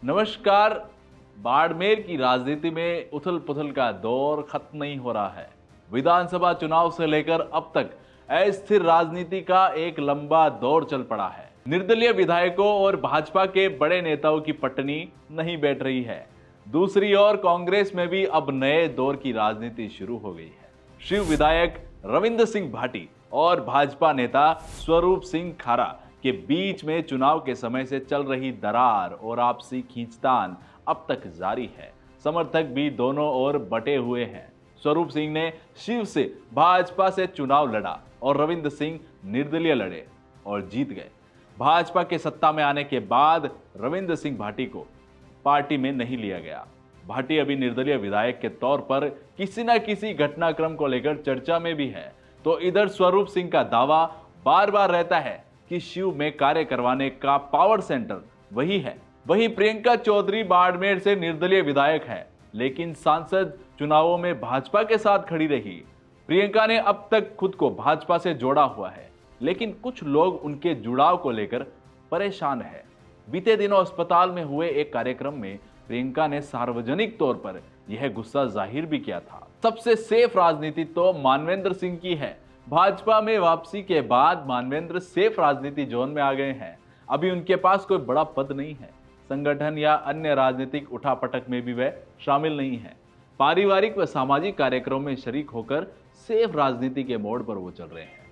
नमस्कार। बाड़मेर की राजनीति में उथल पुथल का दौर खत्म नहीं हो रहा है। विधानसभा चुनाव से लेकर अब तक अस्थिर राजनीति का एक लंबा दौर चल पड़ा है। निर्दलीय विधायकों और भाजपा के बड़े नेताओं की पटनी नहीं बैठ रही है। दूसरी ओर कांग्रेस में भी अब नए दौर की राजनीति शुरू हो गई है। शिव विधायक रविंद्र सिंह भाटी और भाजपा नेता स्वरूप सिंह खारा के बीच में चुनाव के समय से चल रही दरार और आपसी खींचतान अब तक जारी है। समर्थक भी दोनों ओर बटे हुए हैं। स्वरूप सिंह ने शिव से भाजपा से चुनाव लड़ा और रविंद्र सिंह निर्दलीय लड़े और जीत गए। भाजपा के सत्ता में आने के बाद रविंद्र सिंह भाटी को पार्टी में नहीं लिया गया। भाटी अभी निर्दलीय विधायक के तौर पर किसी न किसी घटनाक्रम को लेकर चर्चा में भी है। तो इधर स्वरूप सिंह का दावा बार बार रहता है कि शिव में कार्य करवाने का पावर सेंटर वही है। वहीं प्रियंका चौधरी बाड़मेर से निर्दलीय विधायक है, लेकिन सांसद चुनावों में भाजपा के साथ खड़ी रही। प्रियंका ने अब तक खुद को भाजपा से जोड़ा हुआ है, लेकिन कुछ लोग उनके जुड़ाव को लेकर परेशान है। बीते दिनों अस्पताल में हुए एक कार्यक्रम में प्रियंका ने सार्वजनिक तौर पर यह गुस्सा जाहिर भी किया था। सबसे सेफ राजनीति तो मानवेंद्र सिंह की है। भाजपा में वापसी के बाद मानवेंद्र सेफ राजनीति जोन में आ गए हैं। अभी उनके पास कोई बड़ा पद नहीं है। संगठन या अन्य राजनीतिक उठापटक में भी वह शामिल नहीं है। पारिवारिक व सामाजिक कार्यक्रमों में शरीक होकर सेफ राजनीति के मोड़ पर वो चल रहे हैं।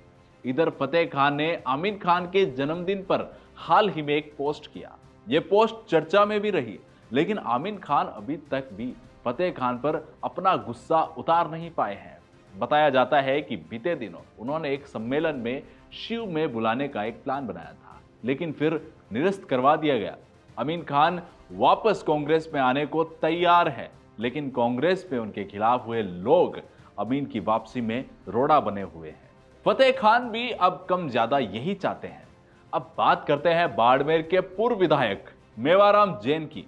इधर फतेह खान ने आमिर खान के जन्मदिन पर हाल ही में एक पोस्ट किया। ये पोस्ट चर्चा में भी रही, लेकिन आमिर खान अभी तक भी फतेह खान पर अपना गुस्सा उतार नहीं पाए हैं। बताया जाता है कि बीते दिनों उन्होंने एक सम्मेलन में शिव में बुलाने का एक प्लान बनाया था, लेकिन फिर निरस्त करवा दिया गया। आमिर खान वापस कांग्रेस में आने को तैयार है, लेकिन कांग्रेस में उनके खिलाफ हुए लोग आमिर की वापसी में रोड़ा बने हुए हैं। फतेह खान भी अब कम ज्यादा यही चाहते हैं। अब बात करते हैं बाड़मेर के पूर्व विधायक मेवाराम जैन की।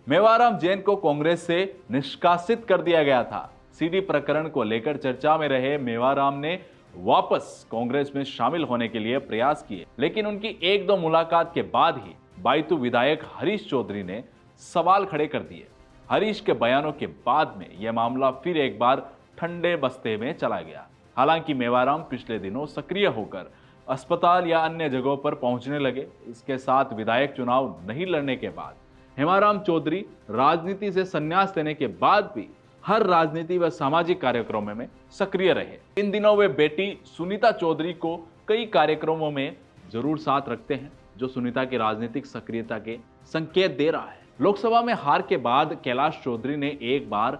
मेवाराम जैन को कांग्रेस से निष्कासित कर दिया गया था। सीडी प्रकरण को लेकर चर्चा में रहे मेवाराम ने वापस कांग्रेस में शामिल होने के लिए प्रयास किए, लेकिन उनकी एक दो मुलाकात के बाद ही बायतू विधायक हरीश चौधरी ने सवाल खड़े कर दिए। हरीश के बयानों के बाद में यह मामला फिर एक बार ठंडे बस्ते में चला गया। हालांकि मेवाराम पिछले दिनों सक्रिय होकर अस्पताल या अन्य जगहों पर पहुंचने लगे। इसके साथ विधायक चुनाव नहीं लड़ने के बाद हेमाराम चौधरी राजनीति से संन्यास लेने के बाद भी हर राजनीति व सामाजिक कार्यक्रमों में सक्रिय रहे। इन दिनों वे बेटी सुनीता चौधरी को कई कार्यक्रमों में जरूर साथ रखते हैं, जो सुनीता की राजनीतिक सक्रियता के संकेत दे रहा है। लोकसभा में हार के बाद कैलाश चौधरी ने एक बार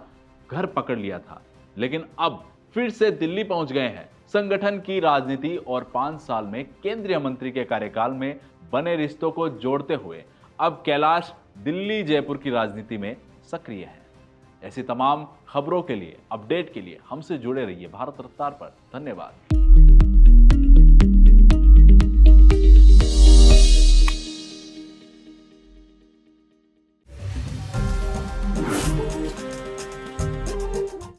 घर पकड़ लिया था, लेकिन अब फिर से दिल्ली पहुंच गए हैं। संगठन की राजनीति और 5 साल में केंद्रीय मंत्री के कार्यकाल में बने रिश्तों को जोड़ते हुए अब कैलाश दिल्ली जयपुर की राजनीति में सक्रिय है। ऐसी तमाम खबरों के लिए, अपडेट के लिए हमसे जुड़े रहिए भारत रफ्तार पर। धन्यवाद।